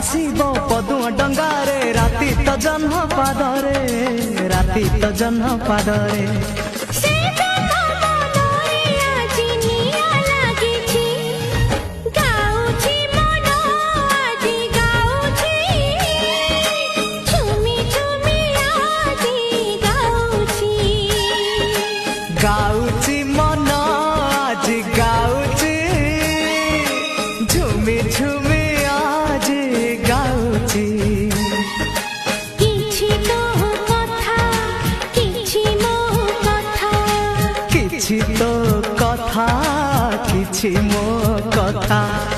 आसीबो पदुआ डंगारे राती तो जन्म पादरे राती तो जन्म पादरे गाउची मन आज गाउची झुमी झुमी आज गाउची किछि तो कथा किछि मो कथा किछि तो कथा किछि मो कथा।